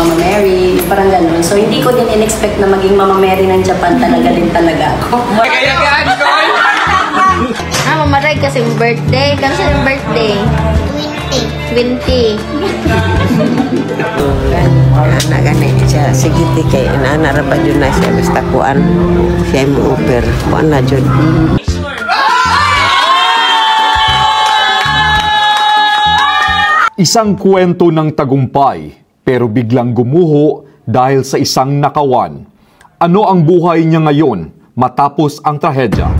Mama Mary, parang gano'n. So, hindi ko din in-expect na maging Mama Mary ng Japan talaga din talaga ako. Kaya-kayaan ko! Mama Ray kasi birthday. Kano siya yung birthday? 20. Anak gani siya sige kay anak ra pa jud na siya basta kuan siya mo offer kuan na jud. Isang kwento ng tagumpay pero biglang gumuho dahil sa isang nakawan. Ano ang buhay niya ngayon matapos ang trahedya?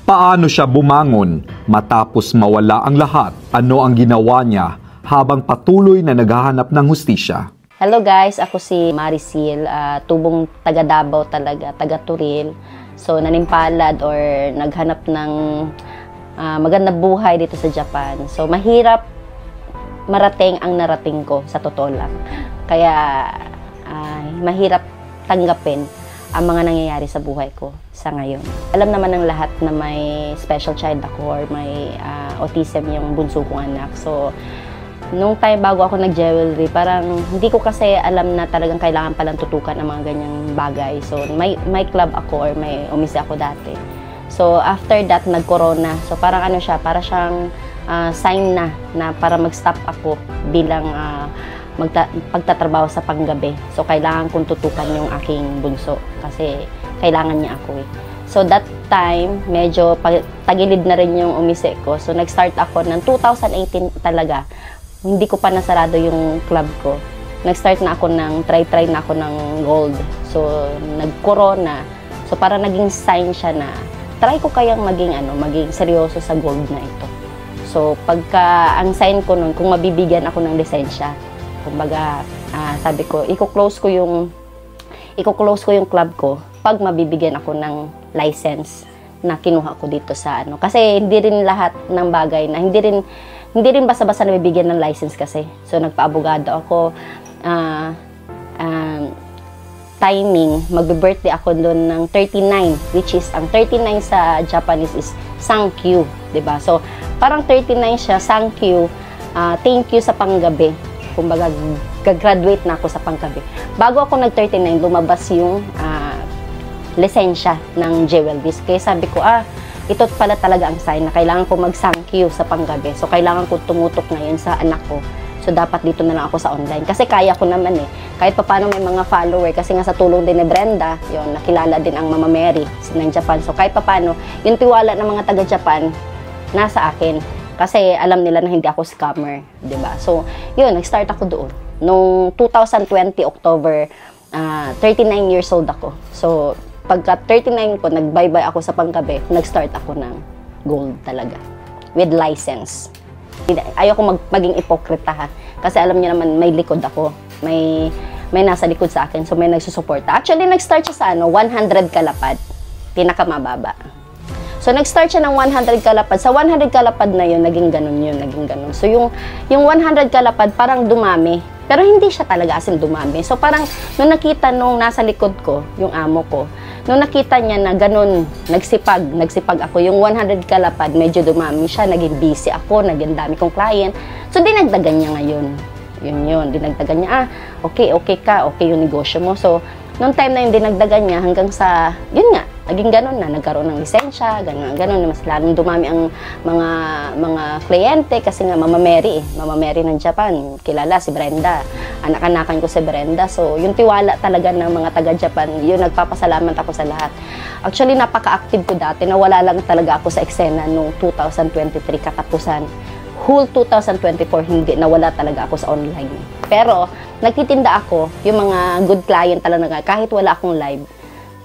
Paano siya bumangon matapos mawala ang lahat? Ano ang ginawa niya habang patuloy na naghahanap ng hustisya? Hello guys, ako si Marisil, tubong taga Davao talaga, taga Turil. So nanimpalad or naghanap ng magandang buhay dito sa Japan. So mahirap marating ang narating ko, sa totoo lang. Kaya mahirap tanggapin ang mga nangyayari sa buhay ko sa ngayon. Alam naman ng lahat na may special child ako or may autism yung bunso kong anak. So, nung time bago ako nag-jewelry, parang hindi ko kasi alam na talagang kailangan palang tutukan ang mga ganyang bagay. So, may club ako or may umisa ako dati. So, after that, nag-corona. So, parang ano siya, para siyang sign na para mag-stop ako bilang pagtatrabaho sa panggabi. So, kailangan kong tutukan yung aking bunso kasi kailangan niya ako eh. So, that time, medyo tagilid na rin yung umise ko. So, nag-start ako ng 2018 talaga. Hindi ko pa nasarado yung club ko. Nag-start na ako ng, try na ako ng gold. So, nag-corona. So, para naging sign siya na try ko kayang maging seryoso sa gold na ito. So, pagka ang sign ko nun, kung mabibigyan ako ng lisensya, kumbaga, sabi ko, i-close ko yung club ko pag mabibigyan ako ng license na kinuha ko dito sa Kasi hindi rin lahat ng bagay na, hindi rin basta-basta nabibigyan ng license kasi. So, nagpa-abogado ako, timing, magbe-birthday ako doon ng 39, which is, ang 39 sa Japanese is Sankyu, diba? So, parang 39 siya, Sankyu, thank you sa panggabi. Kumbaga, gagraduate na ako sa panggabi. Bago ako nag-39, lumabas yung lisensya ng jewelries. Kaya sabi ko, ito pala talaga ang sign na kailangan ko mag-Sankyu sa panggabi. So, kailangan ko tumutok ngayon sa anak ko. So, dapat dito na lang ako sa online. Kasi kaya ko naman eh. Kahit pa paano may mga follower. Kasi nga sa tulong din ni Brenda, yun, nakilala din ang Mama Mary ng Japan. So, kahit pa paano, yung tiwala ng mga taga-Japan, nasa akin. Kasi alam nila na hindi ako scammer, 'di ba? So, yun, nag-start ako doon. Noong 2020 October, 39 years old ako. So, pagka 39 ko, nag-bye-bye ako sa panggabi, nag-start ako ng gold talaga with license. Ayoko maging ipokrita ha. Kasi alam niyo naman may likod ako. May nasa likod sa akin, so may nagsusuporta. Actually, nag-start siya sa 100 kalapad, pinakamababa. So, nag-start siya ng 100 kalapad. Sa 100 kalapad na yun, naging ganun. So, yung 100 kalapad parang dumami. Pero hindi siya talaga as in dumami. So, parang nung nakita nung nasa likod ko, yung amo ko, nung nakita niya na ganun, nagsipag ako. Yung 100 kalapad, medyo dumami siya. Naging busy ako, naging dami kong client. So, dinagdagan niya ngayon. Yun. Dinagdagan niya, okay ka, okay yung negosyo mo. So, nung time na yun, dinagdagan niya hanggang sa, yun nga, naging ganun na, nagkaroon ng lisensya, ganun, mas lalong dumami ang mga kliyente kasi nga Mama Mary ng Japan, kilala si Brenda, anak-anakan ko si Brenda, so yung tiwala talaga ng mga taga-Japan, yun, nagpapasalamat ako sa lahat. Actually, napaka-active ko dati, nawala lang talaga ako sa eksena noong 2023 katapusan. Whole 2024, hindi, nawala talaga ako sa online. Pero, nagtitinda ako, yung mga good client talaga, kahit wala akong live,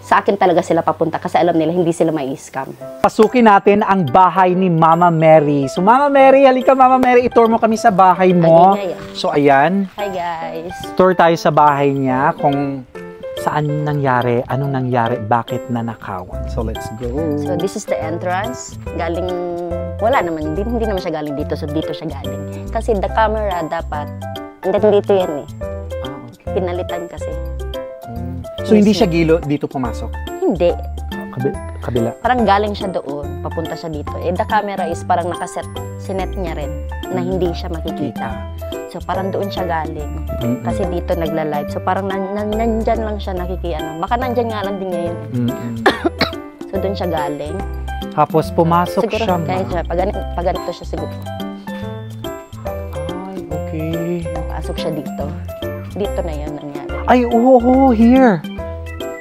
sa akin talaga sila papunta kasi alam nila hindi sila mai-scam. Pasukin natin ang bahay ni Mama Mary. So Mama Mary, halika Mama Mary, itour mo kami sa bahay mo. Ay, So ayan, Hi guys! tour tayo sa bahay niya kung saan nangyari, anong nangyari, bakit nanakawan. So let's go. So this is the entrance. Galing, wala naman, hindi naman siya galing dito. So dito siya galing. Kasi the camera dapat, hanggang dito yan eh. Pinalitan kasi. So hindi siya gilo dito pumasok? Hindi. Kabila. Parang galing siya doon, papunta siya dito. Eh, the camera is parang nakaset, sinet niya rin na hindi siya makikita. So parang doon siya galing. Kasi dito nagla-live. So parang nandyan lang siya nakikiano. Baka nandyan nga lang din ngayon. So doon siya galing. Tapos pumasok Siguro, siya. kaya siya, pag ganito siya siguro. Ay, okay. Pasok siya dito. Dito na yun nangyari. Ay, here.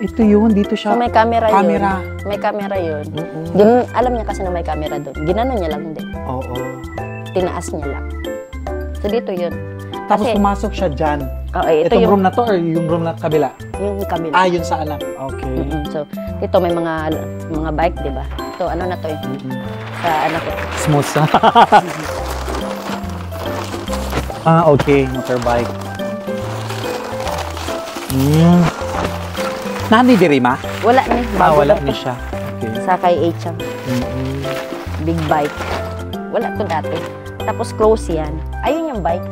Ito yun, dito siya. So may camera yun. Camera. May camera yun. Alam niya kasi na may camera doon. Ginano niya lang din. Oo. Tinaas niya lang. So dito yun. Tapos Kasi- pumasok siya dyan. Okay, ito Itong yung, room na to or yung room na kabila? yung kabila. Ah, yun sa anak. Okay. So, dito may mga bike, di ba? Ito, ano na to eh. Sa anak ko. Smooth sa. Okay. Motorbike. Nani diri ma? Wala ni. Wala lang ni to. siya. Okay. Sa kay H-am. Big bike. Wala to dati. Tapos close yan. Ayun yung bike.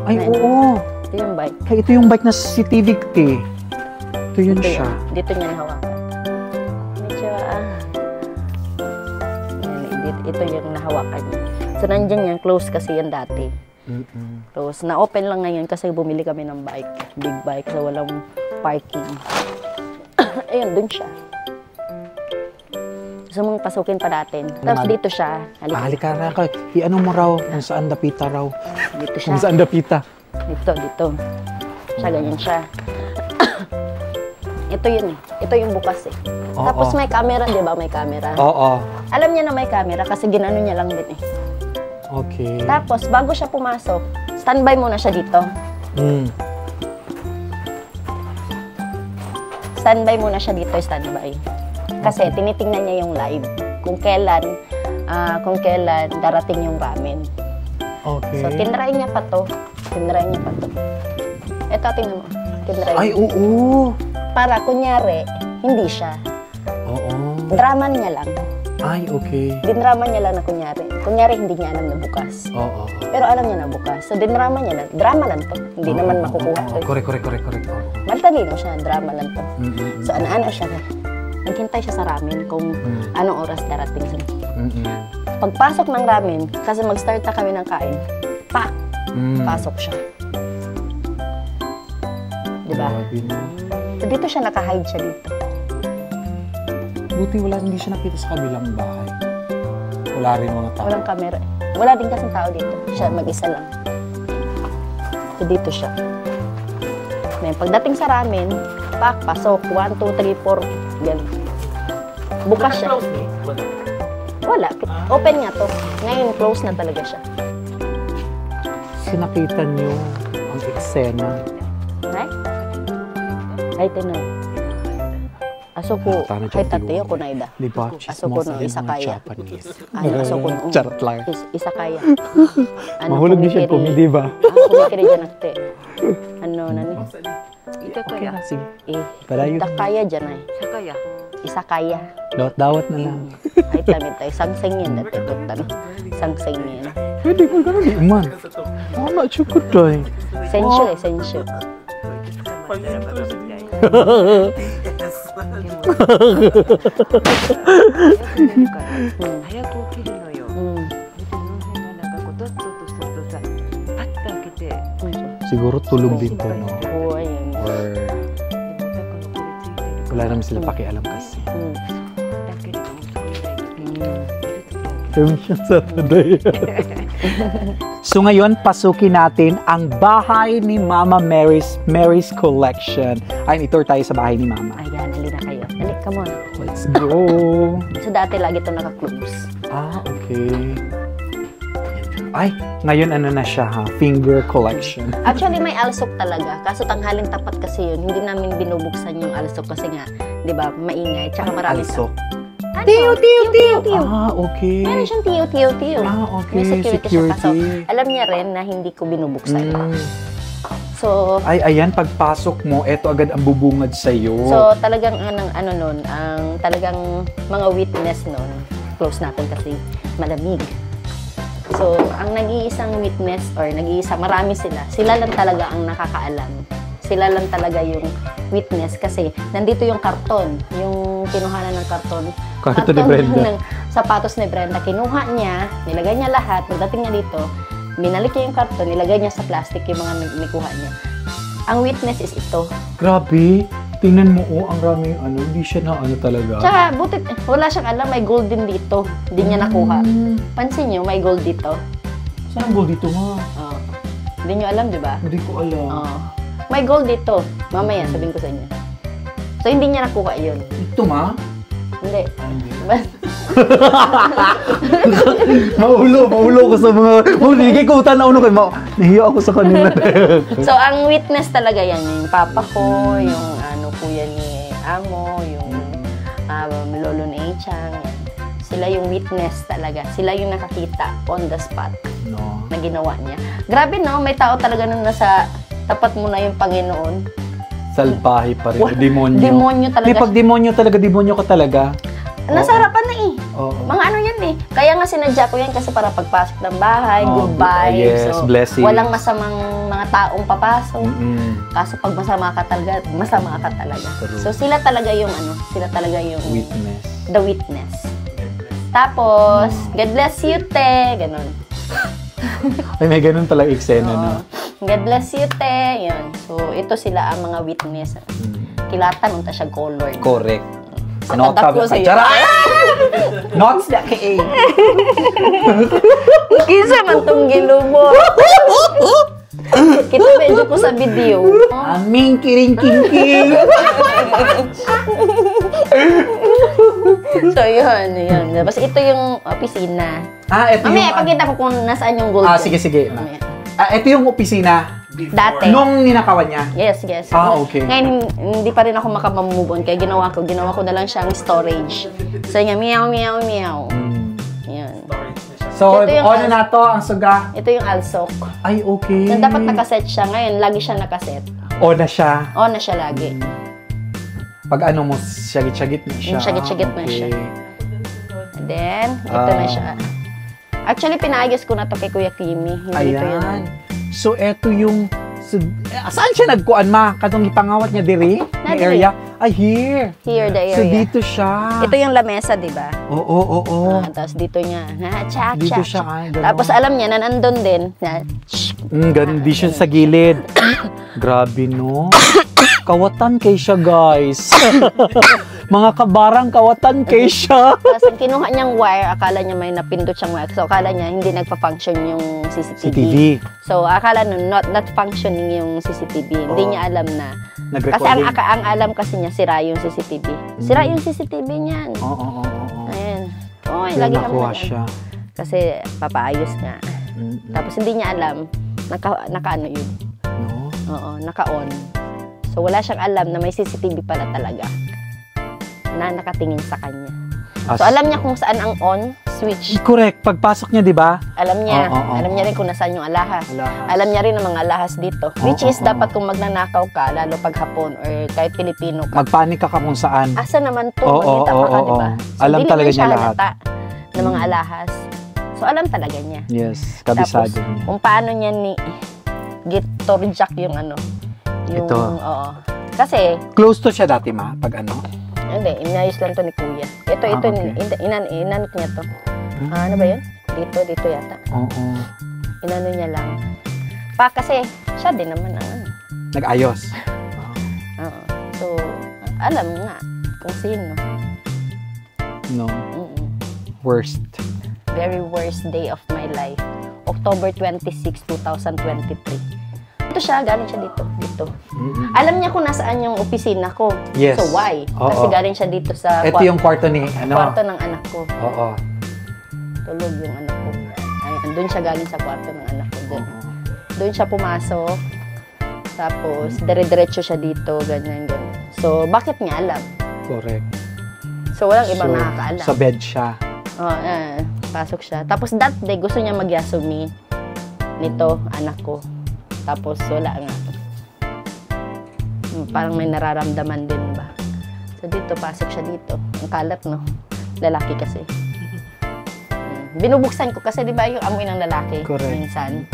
Ay, Ayun. oo. Ito yung bike. Ay, ito yung bike na CCTV te. Ito yun Ito siya. yun. Dito niya nahawakan. Medyo, ito yung nahawakan niya. So, nandyan yan. Close kasi yan dati. Close. Na-open lang ngayon kasi bumili kami ng bike. Big bike. So, walang parking. Ayun, dun siya. Gusto mong pasukin pa natin. Tapos dito siya. Halika na ka. I-ano mo raw kung saan dapita raw. Dito siya. Kung saan dapita. Dito. Siya, ganyan siya. Ito yun eh. Ito yung bukas eh. Oo. Tapos may camera, di ba? May camera. Oo. Alam niya na may camera kasi ginano niya lang din eh. Okay. Tapos, bago siya pumasok, standby muna siya dito. Standby muna siya dito, standby. Kasi tinitingnan niya yung live. Kung kailan darating yung ramen. Okay. So, tinry niya pa to. Ito, tingnan mo. Tinry Ay, niya. oo. Para, kunyari, hindi siya. Oo. Drama niya lang. Ay, okay. Dinrama niya lang na kunyari. Kunyari, hindi niya alam na bukas. Oo. Pero alam niya na bukas. So, dinrama niya lang. Drama lang to. Hindi naman makukuha to. Correct. Maltalino siya. Drama lang to. So, ano siya. Naghintay siya sa ramen kung anong oras darating siya. Pagpasok ng ramen, kasi mag-start na kami ng kain, pak! Pasok siya. Diba? So, dito siya, naka-hide siya dito. Buti hindi siya nakita sa kabilang bahay. Wala rin mga tao. Walang camera. Wala din kasing tao dito. Siya mag-isa lang. So, dito siya. Ngayon, pagdating sa ramen, pak, pasok. 1, 2, 3, 4. Ganun. Bukas siya. Wala. Open nga to. Ngayon, close na talaga siya. Sinakita niyo ang eksena. Ay, tinay. Asoko, hay tateo ko na ida. Diba? Asoko no isakaya. Japanese. Asoko no. Charot lang. Isakaya. Mahulog niyo siya komedi ba? Kumikiri dyan nagte. Ano, nani? Okay na, sige. Padayon. Isakaya dyan ay. Isakaya. Dawat na lang. Ay, tamit tayo. Sangseng yan. Dati ko tanong. Sangseng yan. Pwede ko gano'n di man. Wala siya ko tayo. Sensyo eh, sensyo. Siguro tulog din to, no? Oo, ayun. Or wala naman sila pakialam kasi. Permission Saturday. So ngayon, pasukin natin ang bahay ni Mama Mary's Collection. Ay, itour tayo sa bahay ni Mama. Ayan, halina kayo. Dali, come on. Let's go! So dati lagi ito naka-close. Okay. Ay, ngayon ano na siya ha? Finger collection. Actually, may alsok talaga. Kaso tanghalin tapat kasi yun. Hindi namin binubuksan yung alsok kasi nga 'di ba? Maingay, tsaka marami Also. Ano? Tiyo. Tiyo. Ah, okay. Meron siyang tiyo. Ah, okay. May security siya. Kaso, Security. alam niya rin na hindi ko binubuksan. Mm. So, Ay, ayan, pagpasok mo, eto agad ang bubungad sa'yo. so talagang ano nun, ang talagang mga witness nun, close natin kasi malamig. So, ang nag-iisang witness or marami sila lang talaga ang nakakaalam. Sila lang talaga yung witness kasi nandito yung karton, yung kinuhanan ng karton. Karton ni Brenda. ng sapatos ni Brenda. Kinuha niya, nilagay niya lahat, pagdating niya dito, binalik niya yung karton, nilagay niya sa plastic yung mga nikuha niya. Ang witness is ito. Grabe. Tingnan mo, ang raming hindi siya na talaga. Tsaka, butit, wala siyang alam, may gold din dito. Hindi niya nakuha. Pansin niyo, may gold dito. Saan ang gold dito nga? Oh. Hindi niyo alam, di ba? Hindi ko alam. Oh. May gold dito. Mamaya, sabihin ko sa inyo. So, hindi niya nakuha yun. Ito ma? Hindi. Hindi. Bas- Maulo ko sa mga... Hindi ko tanaw na kayo. Nahiya ako sa kanila. so, ang witness talaga yan. Yung papa ko, yung kuya ni Amo, yung lolo ni Chang. Yan. Sila yung witness talaga. Sila yung nakakita on the spot No. na ginawa niya. Grabe no, may tao talaga na nasa tapat mo na yung Panginoon. Salbahe pa rin. Demonyo. Demonyo talaga. Hindi, pag demonyo ka talaga. Nasa harapan na eh. Oo. Mga ano yan eh. Kaya nga sinadya ko yan kasi para pagpasok ng bahay, good vibes. Yes, blessings. Walang masamang mga taong papasok. Mm-mm. Kaso pag masama ka talaga, masama ka talaga. True. So sila talaga yung Witness. the witness. Tapos, God bless you, te. Ganon. Ay, may ganun talaga eksena, no? God bless you, te. Yun. So, ito sila ang mga witness. Kilatan, unta siya colored. Correct. Sa Not tadak ko sa'yo. Not sa kay. Kisa man tong gilubo. Kita medyo ko sa video. Aming kiring-king-king. So, yun. Tapos ito yung opisina. Ito Mamaya, pakita ko kung nasaan yung gold. sige. Mamaya. Ito yung opisina. Dati. Nung ninakawan niya. Yes. Okay. Ngayon, hindi pa rin ako makamove on. Kaya ginawa ko na lang siyang storage. So, yung meow. Yan. So, Ito yung na to ang suga. Ito yung alsok. Ay, okay. Na dapat nakaset siya. Ngayon, lagi siya nakaset. On na siya. On na siya lagi. Pag mo, syagit-syagit na siya. Syagit-syagit na siya. And then, ito na siya. Actually, pinaayos ko na to kay Kuya Kimi. Hindi ito yun. Ayan. So, eto yung... saan siya nagkuan, ma? Katong ipangawat niya diri? Na May diri. area? Ay, here. Here, the area. So, dito siya. Ito yung lamesa, di ba? Oo. Tapos dito niya, Dito siya, gano'n. Tapos alam niya, na nandun din, na, Ganun, di siya sa gilid. Grabe, no? Kawatan kay siya, guys. Mga kabarang kawatan kay siya. tapos ang kinuha niyang wire, akala niya may napindot siyang wire. So, akala niya hindi nagpa-function yung CCTV. CCTV. So, akala nun, not functioning yung CCTV. Hindi niya alam na. Kasi Nag-recording. ang alam kasi niya, sira yung CCTV. Sira yung CCTV niyan. Oo. Ayan. Oy, Kaya lagi kami nakuha nag- siya. Kasi papaayos nga. Tapos hindi niya alam, naka-ano yun. No? Oo, naka-on. So, wala siyang alam na may CCTV pala talaga na nakatingin sa kanya. So, alam niya kung saan ang on switch. Correct. Pagpasok niya, di ba? Alam niya. Oo. Alam niya rin kung nasaan yung alahas. Alahas. Alam niya rin ang mga alahas dito. Which is, dapat kung magnanakaw ka, lalo pag hapon or kahit Pilipino ka, Magpanik ka kung saan. asa naman to? Oo, Magkita pa ka, oo, di ba? oo. So, Alam dili talaga man siya niya lahat. halata ng mga alahas. So, alam talaga niya. Yes. Tapos, Kabisado niya. kung paano niya gitor jack yung ano. Yung, Ito. Oo. Kasi, Close to siya dati, ma? Pag ano? hindi, inayos lang to ni Kuya. Ito, okay. inanot niya to. Ano ba yun? Dito yata. Oo. Inano niya lang. Kasi, siya din naman ang ano. Nag-ayos. Oo. So, alam nga kung sino. No. Mm-mm. Worst. Very worst day of my life. October 26, 2023. Ito siya, galing siya dito. Alam niya kung nasaan yung opisina ko. Yes. So, why? Oo. Kasi galing siya dito sa Ito yung kwarto ni, ano? kwarto ng anak ko. Oo. Tulog yung anak ko. Ayun, doon siya galing sa kwarto ng anak ko. Doon siya pumasok. Tapos, dire-diretso siya dito, ganyan. So, bakit niya alam? Correct. So, walang ibang nakakaalam. Sa bed siya. Oh, pasok siya. Tapos that day, gusto niya magyasumi nito, anak ko. Tapos wala nga. Parang may nararamdaman din ba. So dito, pasok siya dito. Ang kalat, no? Lalaki kasi. Binubuksan ko kasi, di ba, yung amoy ng lalaki. Correct. Minsan.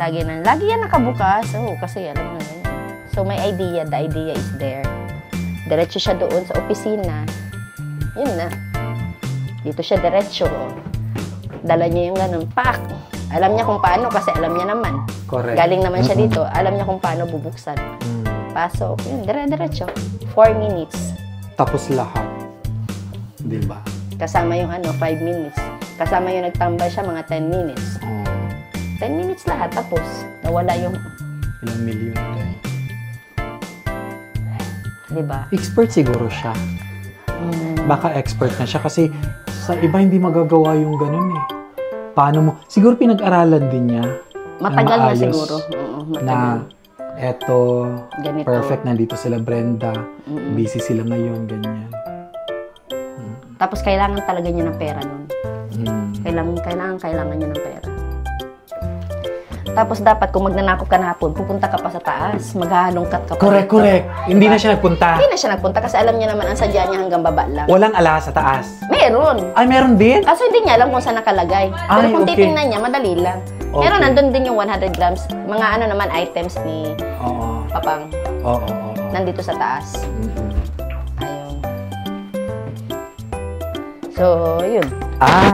Lagi yan nakabukas. Oh, kasi alam mo na yan. So may idea, the idea is there. Diretso siya doon sa opisina. Yun na. Dito siya diretso. Dala niya yung ganun. Pak! Alam niya kung paano kasi alam niya naman. Correct. Galing naman siya dito. Alam niya kung paano bubuksan. Pasok. Yun, diretso. 4 minutes. Tapos lahat. Di ba? Kasama yung 5 minutes. Kasama yung nagtambay siya mga 10 minutes. 10 minutes lahat. Tapos, nawala yung... Ilang milyon tayo. Di ba? Expert siguro siya. Baka expert na siya kasi sa iba hindi magagawa yung ganun eh. Paano mo? Siguro pinag-aralan din niya. Matagal na maayos siguro. Oo, matagal. Na eto, Ganito. perfect, nandito sila Brenda. Busy sila ngayon, ganyan. Tapos kailangan talaga niya ng pera nun. Kailangan niya ng pera. Tapos dapat kung magnanakop ka na hapon, pupunta ka pa sa taas, maghahalongkat ka pa. Correct. Hindi na siya nagpunta. Hindi na siya nagpunta kasi alam niya naman ang sadya niya hanggang baba lang. Walang alahas sa taas. Meron. Ay, meron din? Kaso hindi niya alam kung saan nakalagay. Pero Ay, kung okay. titingnan niya, madali lang. Pero Okay. nandun din yung 100 grams. Mga naman items ni Oo. Papang. Oo. Nandito sa taas. Ayun. So, yun.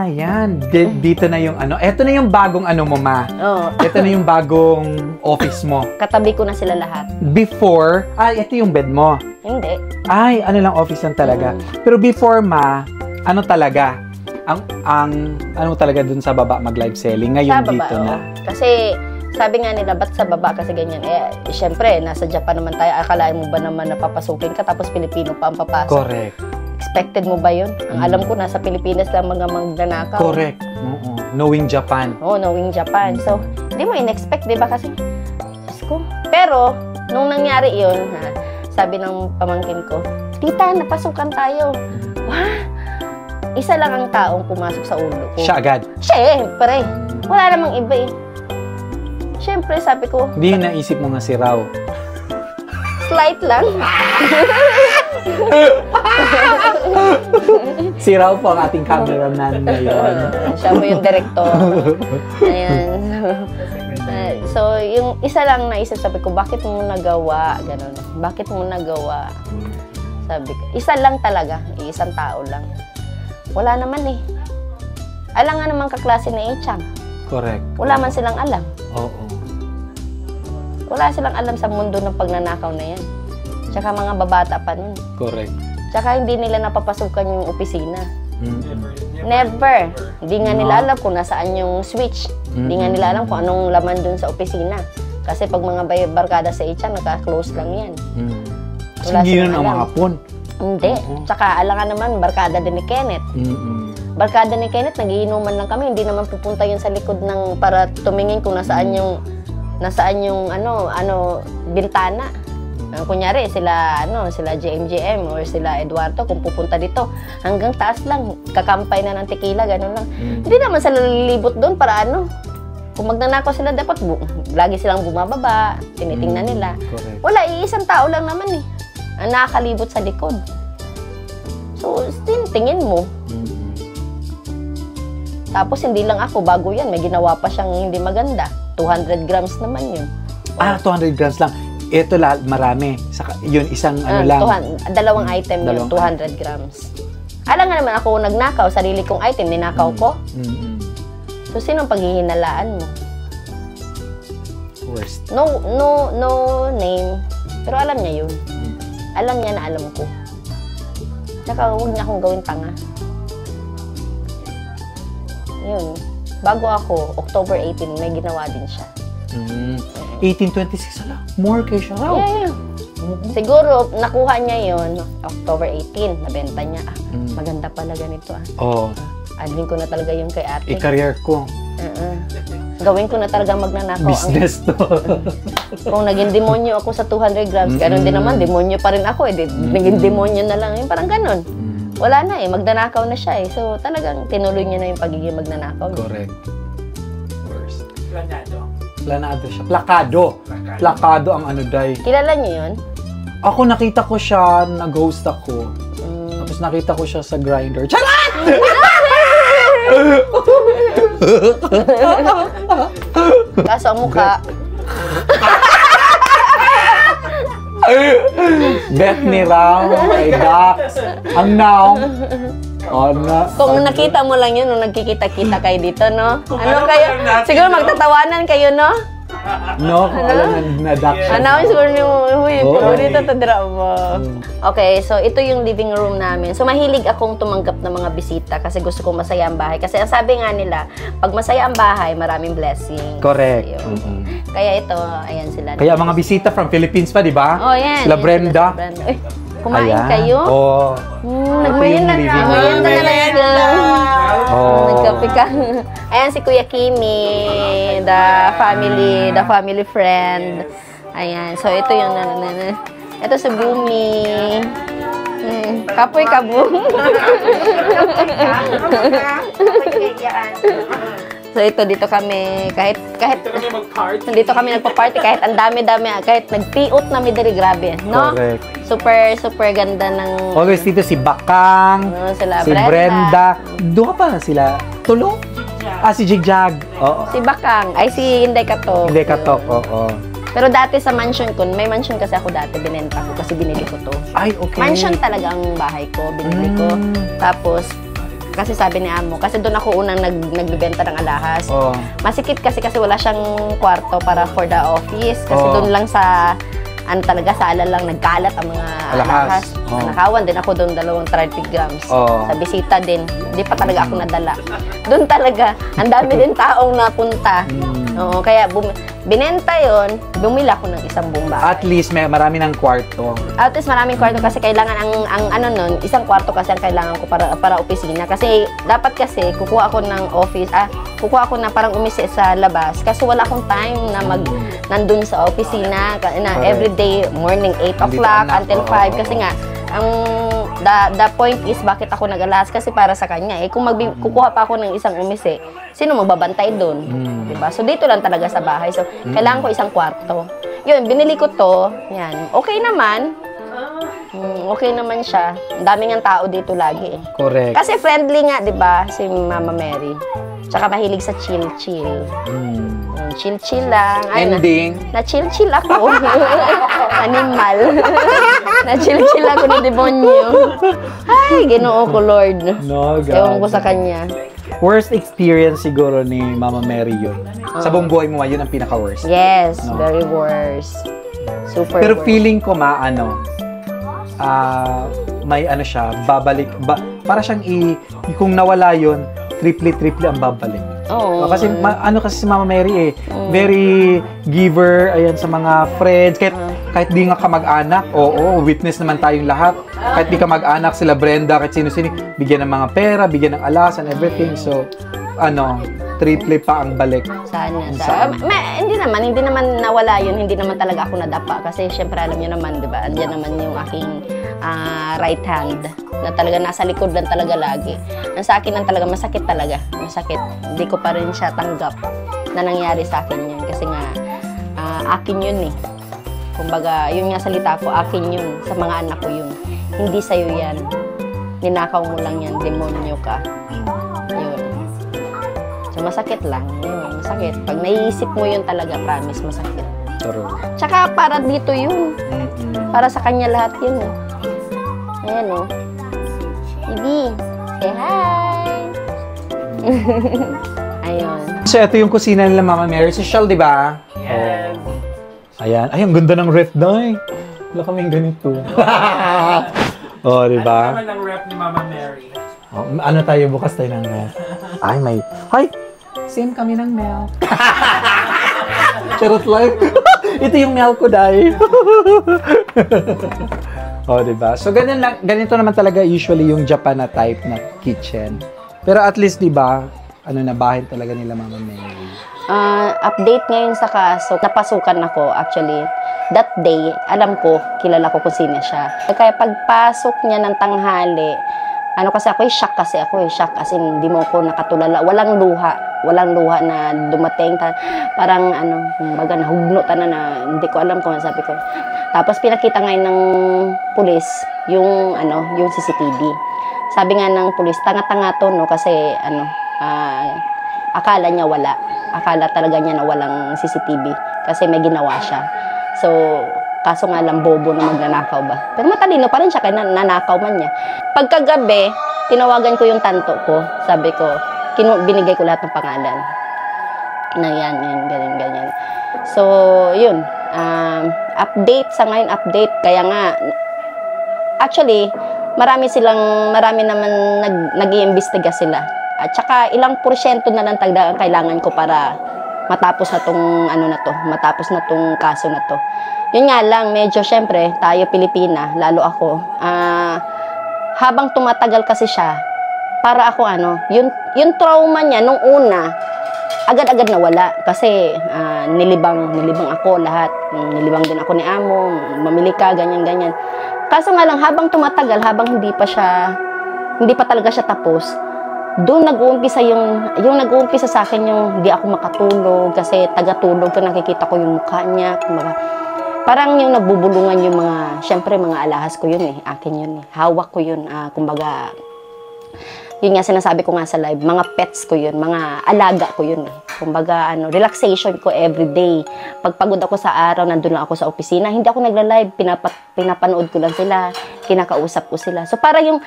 Yan. Dito na yung Eto na yung bagong mo, ma. Oh, Ito na yung bagong office mo. katabi ko na sila lahat. Before, ito yung bed mo. Hindi. Ay, lang office lang talaga. Pero before, ma, talaga? Ano talaga dun sa baba mag-live selling? Ngayon Sa baba, dito na. Kasi, sabi nga nila, ba't sa baba kasi ganyan? Syempre, nasa Japan naman tayo. Akalain mo ba naman napapasukin ka tapos Pilipino pa ang papasok? Correct. Expected mo ba yun? Ang alam ko, nasa Pilipinas lang mga magnanakaw. Correct. Oo. Knowing Japan. Oo, knowing Japan. So, hindi mo in-expect, di ba? Kasi, Diyos ko. Pero, nung nangyari yun, sabi ng pamangkin ko, tita, napasukan tayo. Wah! Isa lang ang taong pumasok sa ulo ko. Siya agad. Siyempre. Wala namang iba eh. Siyempre, sabi ko, Hindi naisip mo nga si Rao. slight lang. Si Rao po ang ating cameraman ngayon. Siya po yung director. Ayan. So, yung isa lang naisip, sabi ko, bakit mo nagawa? Ganun. Bakit mo nagawa? Sabi ko, isa lang talaga. Isang tao lang. Wala naman eh. Alam nga naman kaklase ni Echang. Correct. Wala man silang alam. Oo. Wala silang alam sa mundo ng pagnanakaw na yan. Tsaka mga babata pa nun. Correct. Tsaka hindi nila napapasukan yung opisina. Mm-mm. Never. Hindi nga nila alam kung nasaan yung switch. Hindi nga nila alam kung anong laman dun sa opisina. Kasi pag mga barkada sa Echan, naka-close lang yan. Kasi Wala hindi silang nun ang alam. mga hapon. Hindi. Tsaka alam nga naman, barkada din ni Kenneth. Barkada ni Kenneth, nagiinuman lang kami. Hindi naman pupunta yun sa likod ng para tumingin kung nasaan yung bintana. Kunyari, sila JMJM or sila Eduardo, kung pupunta dito, hanggang taas lang, kakampay na ng tequila, ganun lang. Hindi naman sila lilibot doon para kung magnanakaw sila, dapat lagi silang bumababa, tinitingnan nila. Correct. Wala, iisang tao lang naman eh, ang nakakalibot sa likod. So, tingin mo. Tapos, hindi lang ako, bago yan, may ginawa pa siyang hindi maganda. 200 grams naman yun. 200 grams lang. Ito marami. Yun, isang lang. Dalawang item yun, 200 grams. Alam nga naman ako nagnakaw, sarili kong item, ninakaw ko. So, sinong paghihinalaan mo? Worst. No name. Pero alam niya yun. Alam niya na alam ko. Tsaka huwag niya akong gawin tanga. Yun. Bago ako, October 18, may ginawa din siya. 1826 ala. More kay siya raw. Yeah. Siguro, nakuha niya yun, October 18, nabenta niya. Maganda pala ganito Oo. Adlin ko na talaga yun kay ate. I-career ko. Gawin ko na talaga magnanakaw. Business to. Kung naging demonyo ako sa 200 grams, gano'n din naman, demonyo pa rin ako eh. Naging demonyo na lang, yung parang gano'n. Wala na eh, magnanakaw na siya eh. So talagang tinuloy niya na yung pagiging magnanakaw. Correct. Worst. Planado siya. Plakado ang ano, day. Kilala niyo yun? Ako nakita ko siya, nag-host ako. Tapos nakita ko siya sa Grindr. Charat! Kaso ang mukha, Bet ni Raw, ay Dax. Ang now. Oh, na. kung nakita mo lang yun, nung nagkikita-kita kayo dito, no? Ano kayo? Siguro magtatawanan kayo, no? No, kung alam na Dax siya. Ano, siguro niyo, huy, Oo, dito eh. tadra mo. Okay, so ito yung living room namin. So mahilig akong tumanggap ng mga bisita kasi gusto kong masaya ang bahay. Kasi ang sabi nga nila, pag masaya ang bahay, maraming blessings. Correct. Yun. Kaya ito, ayan sila. Kaya mga bisita from Philippines pa, di ba? Oh, yan. Sila yan Brenda. sila, Brenda. Uy, kumain Ayan. kayo? Oo. Nagmerienda Ito yung living na. room. Nagmerienda na lang. Oh. Nagkape ka. Ayan si Kuya Kimi, the family friend. Ayan, so ito yung ito si Bumi. Kapoy ka, Bum. So ito dito kami kahit dito kami nagpa-party kahit ang dami-dami kahit nagpiot na mi diri grabe, no? Correct. Super ganda ng Always dito si Bakang, sila si Brenda. Doon pa sila. Tulo? Si Jigjag. Oo. Si Bakang, ay si Inday Katok. Hindi Katok, oo. Pero dati sa mansion ko, may mansion kasi ako dati, binenta ko kasi binili ko to. Ay, okay. Mansion talaga ang bahay ko, binili ko. Tapos, kasi sabi ni Amo, kasi doon ako unang nagbibenta ng alahas. Oh. Masikip kasi wala siyang kwarto para for the office. Kasi Oh. doon lang sa, talaga sa ala lang nagkalat ang mga alahas. Oh. Nakawan din ako doon 30 grams. Oh. Sa bisita din. Hindi pa talaga ako nadala. Doon talaga, ang dami din taong napunta. Oo, kaya binenta yon, bumili ako ng isang buong bahay. At least may marami ng kwarto. At least maraming kwarto kasi kailangan ang ano nun, isang kwarto kasi ang kailangan ko para opisina. Kasi dapat kasi kukuha ako ng office, kukuha ako na parang umisi sa labas. Kasi wala akong time na nandun sa opisina na everyday morning 8 o'clock until 5 kasi nga ang the point is bakit ako nag-alas kasi para sa kanya kung kukuha pa ako ng isang umisi, sino magbabantay doon? Diba? So dito lang talaga sa bahay. So kailangan ko isang kwarto. Yun, binili ko to. Yan. Okay naman. Okay naman siya. Ang daming ang tao dito lagi eh. Correct. Kasi friendly nga, 'di ba, si Mama Mary. Tsaka mahilig sa chill-chill. Chill-chill lang. Ay, Ending. Na-chill-chill ako. Animal. Na-chill-chill ako ni demonyo. Ay, Ginoo ko, Lord. No, God. Ewan ko sa kanya. Worst experience siguro ni Mama Mary yun. Sa buong buhay mo, yun ang pinaka-worst. Yes, No. very worse. Super Pero worse. feeling ko may ano siya, babalik. Para siyang kung nawala yun, triple ang babalik. Oo. Kasi kasi si Mama Mary very giver, ayan, sa mga friends. Kahit di nga kamag-anak, witness naman tayong lahat. Kahit di kamag-anak, sila Brenda, kahit sino-sino, bigyan ng mga pera, bigyan ng alas and everything. So, triple pa ang balik. Sana. Hindi naman nawala yun. Hindi naman talaga ako nadapa. Kasi syempre alam nyo naman, di ba? Andiyan naman yung aking right hand na talaga nasa likod lang talaga lagi. Ang sa akin lang talaga, masakit talaga. Masakit. Hindi ko pa rin siya tanggap na nangyari sa akin yun. Kasi nga, akin yun eh. Kumbaga, yun nga salita ko, akin yun. Sa mga anak ko yun. Hindi sa'yo yan. Ninakaw mo lang yan. Demonyo ka. Yun. So, masakit lang. Yun, masakit. Pag naiisip mo yun talaga, promise, masakit. True. Tsaka para dito yun. Para sa kanya lahat yun. Ayan o. Ibi, say hi! Ayun. So, ito yung kusina nila Mama Mary. Social, di ba? Yes. Ayan. Ay, ang ganda ng ref, Day. Wala kaming ganito. Di ba? Ano naman ang rep ni Mama Mary? Ano tayo? Bukas tayo ng ref. Ay, may... Hi! Same kami ng milk. Charot lang. Ito yung milk ko, Day. Diba? So, ganito naman talaga usually yung Japan na type na kitchen. Pero at least, diba, ano na bahay talaga nila Mama Mary? Update ngayon sa kaso, napasukan ako actually. That day, alam ko, kilala ko kung sino siya. Kaya pagpasok niya ng tanghali, ano kasi ako, shock kasi ako, shock as in, hindi mo ako nakatulala. Walang luha na dumating. Parang kumbaga nahugno na hindi ko alam kung ano sabi ko. Tapos pinakita ngayon ng pulis yung CCTV. Sabi nga ng pulis, tanga-tanga to, no, kasi akala niya wala. Akala talaga niya na walang CCTV kasi may ginawa siya. So, kaso nga lang bobo na magnanakaw ba. Pero matalino pa rin siya kaya nanakaw man niya. Pagkagabi, tinawagan ko yung tanto ko. Sabi ko, binigay ko lahat ng pangalan. Na yan, ganyan. So, yun. Update sa ngayon, update. Kaya nga, actually, marami naman nag-iimbestiga sila. At saka ilang porsyento na lang kailangan ko para matapos na matapos na tong kaso na to. Yun nga lang, medyo syempre, tayo Pilipina, lalo ako, habang tumatagal kasi siya, para ako yung trauma niya nung una, agad-agad nawala kasi nilibang ako lahat. Nilibang din ako ni Amo, mamili ka, ganyan. Kaso nga lang, habang tumatagal, habang hindi pa talaga siya tapos, doon nag-uumpisa yung nag-uumpisa sa akin yung hindi ako makatulog kasi taga-tulog ko, nakikita ko yung mukha niya. Kumbaga, parang yung nagbubulungan yung syempre mga alahas ko yun akin yun hawak ko yun, kumbaga, yun nga sinasabi ko nga sa live, mga pets ko yun, mga alaga ko yun kumbaga, relaxation ko everyday. Pagpagod ako sa araw, nandun lang ako sa opisina, hindi ako nagla-live, pinapanood ko lang sila, kinakausap ko sila. So, parang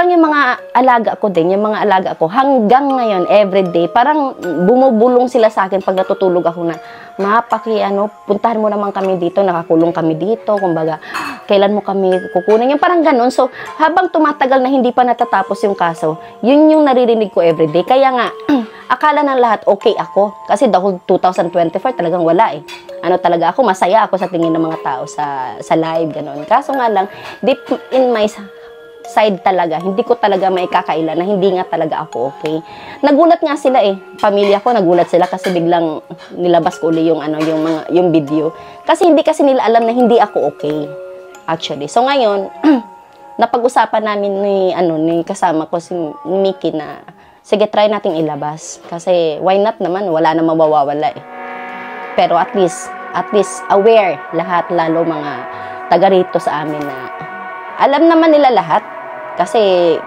yung mga alaga ko din, yung mga alaga ko, hanggang ngayon, everyday, parang bumubulong sila sa akin pag natutulog ako na, puntahan mo naman kami dito, nakakulong kami dito, kumbaga, kailan mo kami kukunin, yung parang ganun. So, habang tumatagal na hindi pa natatapos yung kaso, yun yung naririnig ko everyday. Kaya nga, akala ng lahat, okay ako. Kasi dahil 2024, talagang wala talaga ako, masaya ako sa tingin ng mga tao sa live, ganun. Kaso nga lang, deep in my side talaga, hindi ko talaga maikakaila na hindi nga talaga ako okay. Nagulat nga sila pamilya ko nagulat sila kasi biglang nilabas ko uli yung video. Kasi hindi nila alam na hindi ako okay. Actually. So ngayon, napag-usapan namin ni kasama ko si Mickey na sige, try nating ilabas kasi why not naman, wala na mawawala Pero at least aware lahat, lalo mga taga rito sa amin na alam naman nila lahat kasi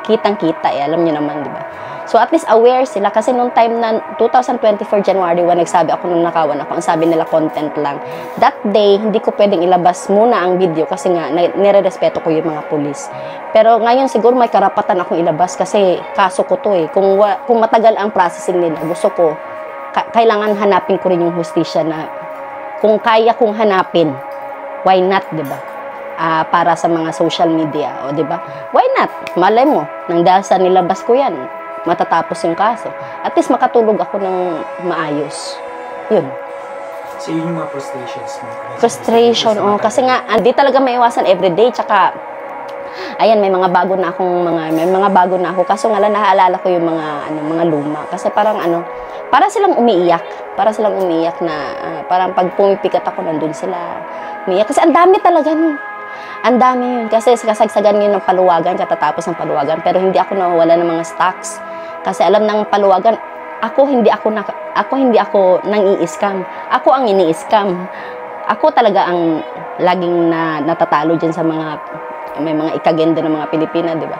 kitang-kita alam niyo naman, di ba? So at least aware sila kasi nung time na 2024 January 1 nagsabi ako nung nakawan ako, ang sabi nila content lang. That day, hindi ko pwedeng ilabas muna ang video kasi nga nire-respeto ko yung mga pulis. Pero ngayon siguro may karapatan akong ilabas kasi kaso ko to Kung matagal ang processing nila, gusto ko kailangan hanapin ko rin yung hustisya na kung kaya kong hanapin, why not, di ba? Para sa mga social media, di ba? Why not? Malay mo, nang dahil sa nilabas ko yan, matatapos yung kaso. At least makatulog ako ng maayos. Yun. So yun yung mga frustrations mo? Frustration, kasi nga, hindi talaga maiwasan everyday, tsaka, ayan, may mga bago na ako, kaso nga lang, naaalala ko yung mga luma. Kasi parang para silang umiiyak na, parang pag pumipikat ako, nandun sila, umiiyak. Kasi ang dami talaga nun. Ang dami yun. Kasi kasagsagan yun ng paluwagan, katatapos ng paluwagan. Pero hindi ako nawawala ng mga stocks. Kasi alam ng paluwagan, ako hindi ako nang i-scam. Ako ang ini-scam. Ako talaga ang laging natatalo dyan sa may mga ikagenda ng mga Pilipina, di ba?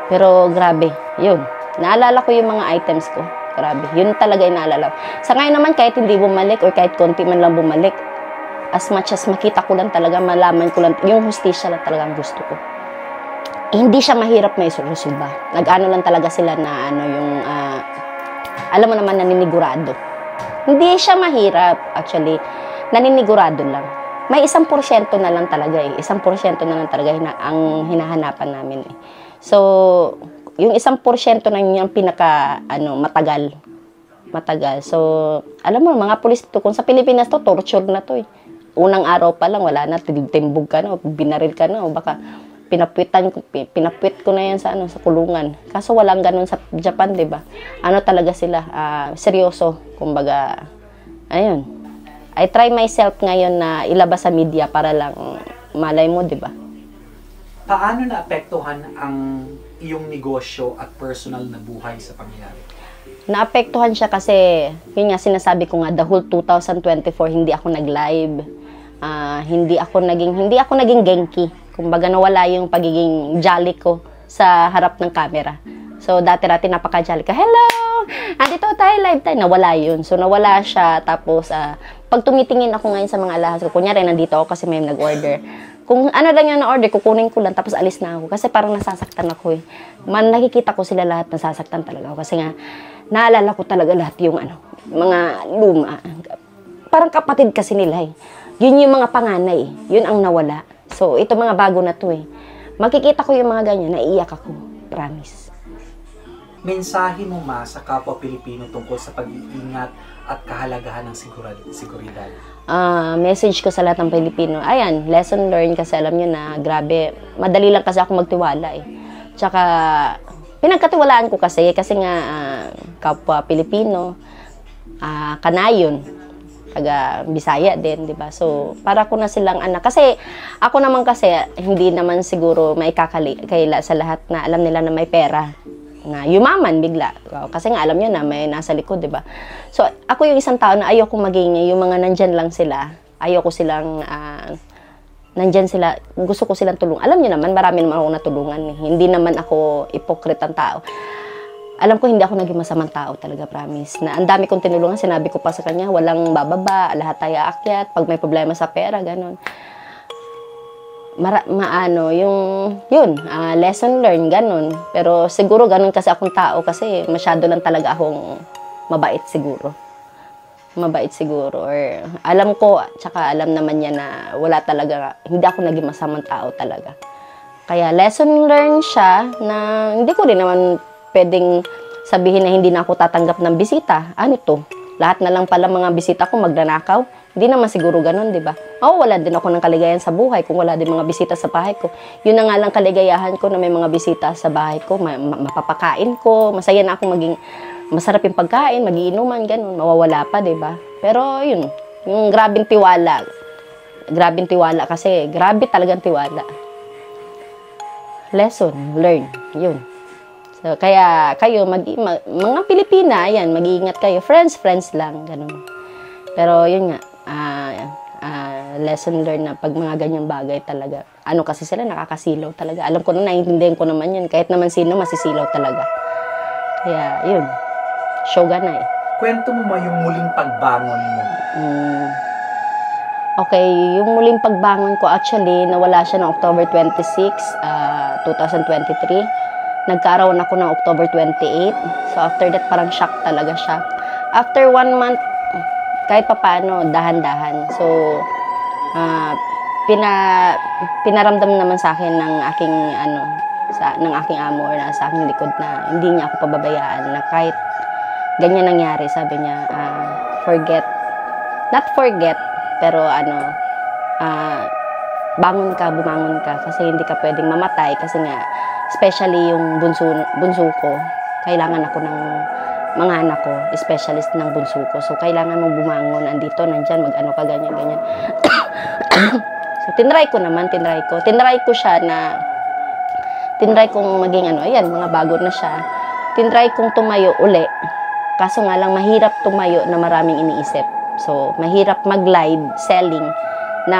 Pero grabe, yun. Naalala ko yung mga items ko. Grabe, yun talaga yung naalala. Sa ngayon naman, kahit hindi bumalik or kahit konti man lang bumalik, as much as makita ko lang talaga, malaman ko lang, yung hustisya lang talaga ang gusto ko. Hindi siya mahirap may resolba. Nag-ano lang talaga sila na alam mo naman, naninigurado. Hindi siya mahirap, actually. Naninigurado lang. May 1% na lang talaga 1% na lang talaga ang hinahanapan namin So, yung 1% na yun yung pinaka, matagal. So, alam mo, mga pulis to, kung sa Pilipinas to, torture na to Unang araw pa lang, wala na, timbog ka na, o binaril ka na, o baka pinapwit ko na yan sa sa kulungan. Kaso walang ganun sa Japan, 'di ba? Ano talaga sila, seryoso, kumbaga. Ayun. I try myself ngayon na ilabas sa media para lang malay mo, 'di ba? Paano naapektuhan ang iyong negosyo at personal na buhay sa pangyayari? Naapektuhan siya kasi, yun nga sinasabi ko nga, the whole 2024 hindi ako nag-live. Hindi ako naging Genki. Kumbaga nawala yung pagiging jolly ko sa harap ng camera. So dati-dati napaka-jolly ka. Hello! Andito tayo, live tayo. Nawala yun. So nawala siya. Tapos pag tumitingin ako ngayon sa mga alahas ko, kunyari nandito ako kasi may nag-order. Kung ano lang yung na-order, kukunin ko lang tapos alis na ako. Kasi parang nasasaktan ako eh. Nakikita ko sila lahat nasasaktan talaga ako. Kasi nga, naalala ko talaga lahat yung mga luma. Parang kapatid kasi nila eh. Yun yung mga panganay eh. Yun ang nawala. So, ito mga bago na to eh. Makikita ko yung mga ganyan, naiiyak ako. Promise. Mensahe mo sa kapwa Pilipino tungkol sa pag-iingat at kahalagahan ng seguridad? Message ko sa lahat ng Pilipino, ayan, lesson learned kasi alam nyo na, grabe, madali lang kasi ako magtiwala eh. Tsaka, pinagkatiwalaan ko kasi nga, kapwa Pilipino, kanayon, taga Bisaya din, di ba? So, para ko na silang anak. Kasi, ako naman kasi, hindi naman siguro maikakaila sa lahat na alam nila na may pera. Na yumaman bigla. Kasi nga alam nyo na may nasa likod, di ba? So, ako yung isang tao na ayoko maging yung mga nandyan lang sila. Ayoko silang nandyan sila. Gusto ko silang tulungan. Alam nyo naman, marami naman ako natulungan. Hindi naman ako ipokritang tao. Alam ko hindi ako naging masamang tao talaga, promise. Na ang dami kong tinulungan, sinabi ko pa sa kanya, walang bababa, lahat tayo aakyat, pag may problema sa pera, ganun. Lesson learned, ganun. Pero siguro ganun kasi akong tao kasi masyado lang talaga akong mabait siguro. Mabait siguro. Or alam ko, tsaka alam naman niya na wala talaga, hindi ako naging masamang tao talaga. Kaya lesson learned siya na hindi ko rin naman pwedeng sabihin na hindi na ako tatanggap ng bisita. Ano to? Lahat na lang pala mga bisita ko magnanakaw. Hindi naman siguro ganun, di ba? Wala din ako ng kaligayahan sa buhay kung wala din mga bisita sa bahay ko. Yun na nga lang kaligayahan ko na may mga bisita sa bahay ko, mapapakain ko, masaya na akong maging masarap yung pagkain, magiinuman, ganun, mawawala pa, di ba? Pero yun, yung grabing tiwala kasi, grabe talagang tiwala. Lesson learned, yun. So, kaya kayo, mga Pilipina, ayan, mag-iingat kayo. Friends lang, ganun. Pero yun nga, lesson learned na pag mga ganyang bagay talaga. Ano kasi sila, nakakasilaw talaga. Alam ko na, naiintindihan ko naman yun. Kahit naman sino, masisilaw talaga. Kaya, yun. Shoga na eh. Kwento mo yung muling pagbangon mo? Okay, yung muling pagbangon ko, actually, nawala siya ng October 26, 2023. Nagkaroon ako ng October 28. So, after that, parang shock talaga siya. After 1 month, kahit papaano, dahan-dahan. So, pinaramdam naman sa akin ng aking, ng aking amo or sa aking likod na hindi niya ako pababayaan. Na kahit ganyan nangyari, sabi niya, not forget, pero bumangon ka kasi hindi ka pwedeng mamatay kasi nga, especially yung bunso ko, kailangan ako ng mga anak ko, specialist ng bunso ko. So, kailangan mong bumangon, andito, nandyan, mag-ano ka, ganyan. So, tinry ko kong maging ayan, mga bago na siya. Tinry kong tumayo uli. Kaso nga lang, mahirap tumayo na maraming iniisip. So, mahirap mag-live selling na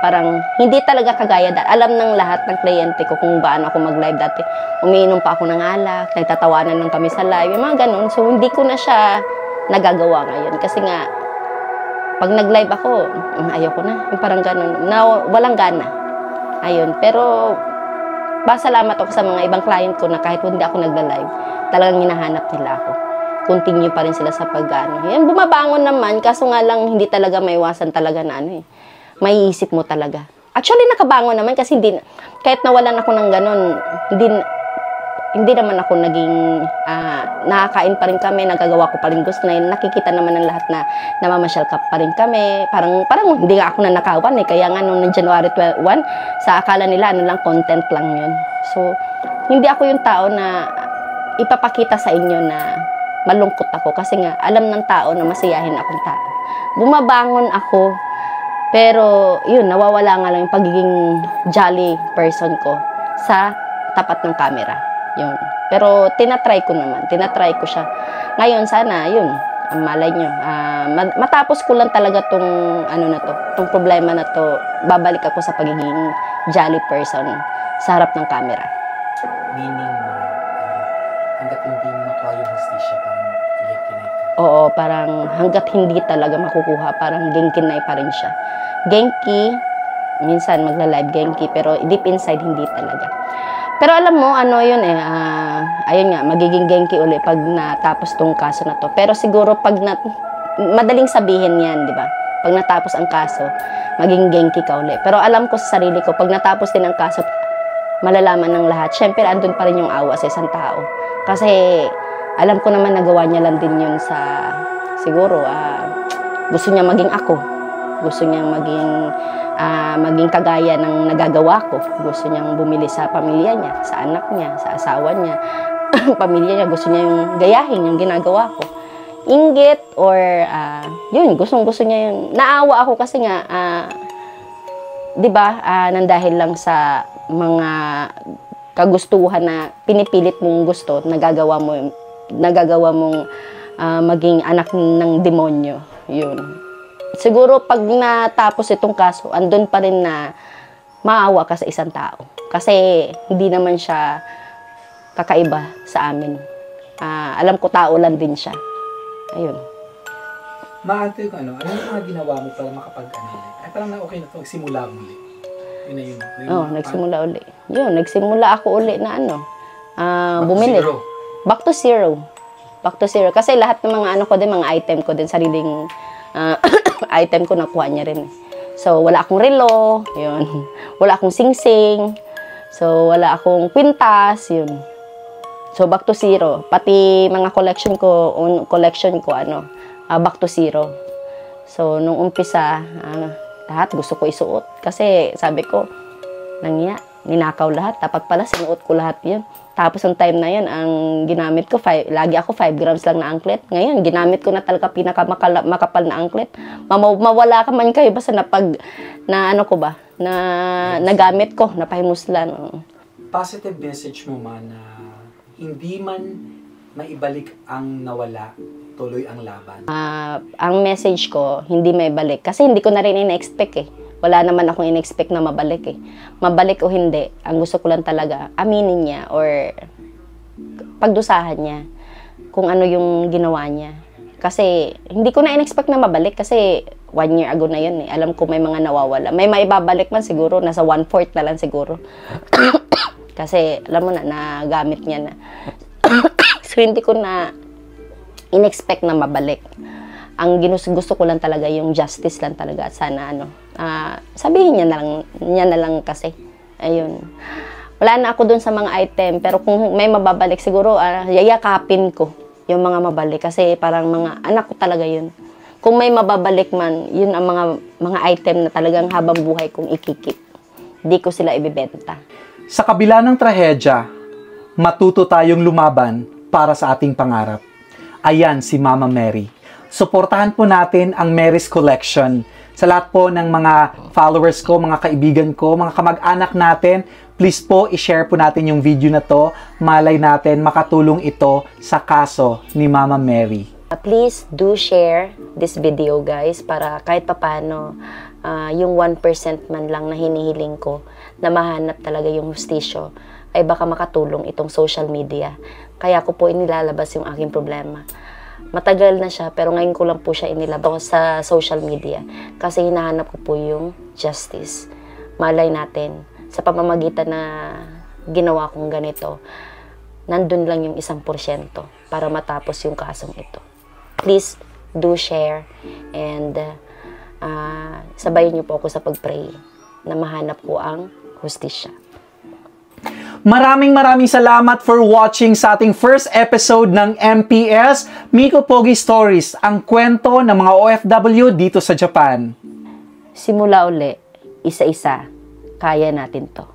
parang hindi talaga kagaya dati. Alam ng lahat ng kliyente ko kung paano ako mag-live dati. Umiinom pa ako ng alak, nagtatawanan lang kami sa live, yung mga ganun. So, hindi ko na siya nagagawa ngayon. Kasi nga, pag nag-live ako, ayoko na. Yung parang ganun, na walang gana. Ayun. Pero, pasalamat ako sa mga ibang client ko na kahit hindi ako nagla-live, talagang hinahanap nila ako. Continue pa rin sila sa pag-ano. Yan, bumabangon naman, kaso nga lang, hindi talaga maiwasan talaga na may isip mo talaga. Actually, nakabangon naman kasi kahit nawalan ako ng ganun, hindi naman ako naging nakakain pa rin kami, nagagawa ko pa rin gusto na yun. Nakikita naman ng lahat na namamasyal ka pa rin kami. Parang hindi nga ako nanakawan eh. Kaya nga nung January 1, sa akala nila ano lang, content lang yun. So, hindi ako yung tao na ipapakita sa inyo na malungkot ako. Kasi nga, alam ng tao na masiyahin akong tao. Bumabangon ako, pero yun, nawawala nga lang yung pagiging jolly person ko sa tapat ng camera. Yun. Pero tinatry ko naman. Tinatry ko siya. Ngayon, sana, yun, ang malay nyo. Matapos ko lang talaga tong, tong problema na to, babalik ako sa pagiging jolly person sa harap ng camera. Meaning, hanggat hindi makuha yung hostisya, parang genkinay ka. Oo, parang hanggat hindi talaga makukuha, parang genkinay pa rin siya. Genki, minsan magla-live genki, pero deep inside, hindi talaga. Pero alam mo, ano yun eh, ayun nga, magiging genki uli pag natapos tong kaso na to. Pero siguro pag madaling sabihin yan, di ba? Pag natapos ang kaso, maging genki ka uli. Pero alam ko sa sarili ko, pag natapos din ang kaso, malalaman ng lahat. Siyempre, andun pa rin yung awa sa isang tao. Kasi, alam ko naman nagawa niya lang din yun sa, siguro, gusto niya maging ako. Gusto niya maging kagaya ng nagagawa ko. Gusto niyang bumili sa pamilya niya, sa anak niya, sa asawa niya, pamilya niya. Gusto niya yung gayahin, yung ginagawa ko. Inggit or, yun, gustong-gusto niya yun. Naawa ako kasi nga, di ba, nandahil lang sa mga kagustuhan na pinipilit mong gusto, nagagawa mong maging anak ng demonyo. Yun. Siguro pag natapos itong kaso, andun pa rin na maawa ka sa isang tao. Kasi hindi naman siya kakaiba sa amin. Alam ko tao lang din siya. Ayun. Maante ko ano yung mga ginawa mo para ay parang na okay na ito, magsimula muli. Yun na yun. Oo, nagsimula uli. Yun, nagsimula ako uli na bumili. Back to zero. Back to zero. Kasi lahat ng mga ko din, mga item ko din, sariling item ko nakuha niya rin. So, wala akong relo, yun. Wala akong singsing. So, wala akong kwintas, yun. So, back to zero. Pati mga collection ko, back to zero. So, nung umpisa, lahat gusto ko isuot. Kasi, sabi ko, ninakaw lahat. Dapat pala, sinuot ko lahat yun. Tapos, ang time na yun, ang ginamit ko, lagi ako 5 grams lang na anklet. Ngayon, ginamit ko na talaga pinakamakapal na anklet. Mawala ka man kayo, basta nagamit ko, napahimuslan. Positive message mo man na hindi man maibalik ang nawala, tuloy ang laban. Ang message ko, hindi maibalik. Kasi hindi ko na rin in-expect eh. Wala naman akong in-expect na mabalik eh. Mabalik o hindi, ang gusto ko lang talaga, aminin niya or pagdusahan niya kung ano yung ginawa niya. Kasi hindi ko na in-expect na mabalik kasi 1 year ago na yun eh. Alam ko may mga nawawala. May maibabalik man siguro, nasa 1/4 na lang siguro. Kasi alam mo na, nagamit niya na. So hindi ko na in-expect na mabalik. Ang gusto ko lang talaga yung justice lang talaga at sana sabihin niya na lang kasi ayun, wala na ako dun sa mga item pero kung may mababalik siguro yayakapin ko yung mga mabalik kasi parang mga anak ko talaga yun. Kung may mababalik man, yun ang mga item na talagang habang buhay kong ikikip, di ko sila ibibenta. Sa kabila ng trahedya, matuto tayong lumaban para sa ating pangarap. Ayan si Mama Mary. Suportahan po natin ang Mary's Collection. Sa lahat po ng mga followers ko, mga kaibigan ko, mga kamag-anak natin, please po, i-share po natin yung video na to. Malay natin, makatulong ito sa kaso ni Mama Mary. Please do share this video guys para kahit papano yung 1% man lang na hinihiling ko na mahanap talaga yung hustisyo ay baka makatulong itong social media. Kaya ko po inilalabas yung aking problema. Matagal na siya, pero ngayon ko lang po siya inilabas sa social media. Kasi hinahanap ko po yung justice. Malay natin, sa pamamagitan na ginawa kong ganito, nandun lang yung 1% para matapos yung kasong ito. Please do share and sabayin niyo po ako sa pag-pray na mahanap ko ang hustisya. Maraming salamat for watching sa ating first episode ng MPS Miko Pogi Stories, ang kwento ng mga OFW dito sa Japan. Simula uli, isa-isa, kaya natin to.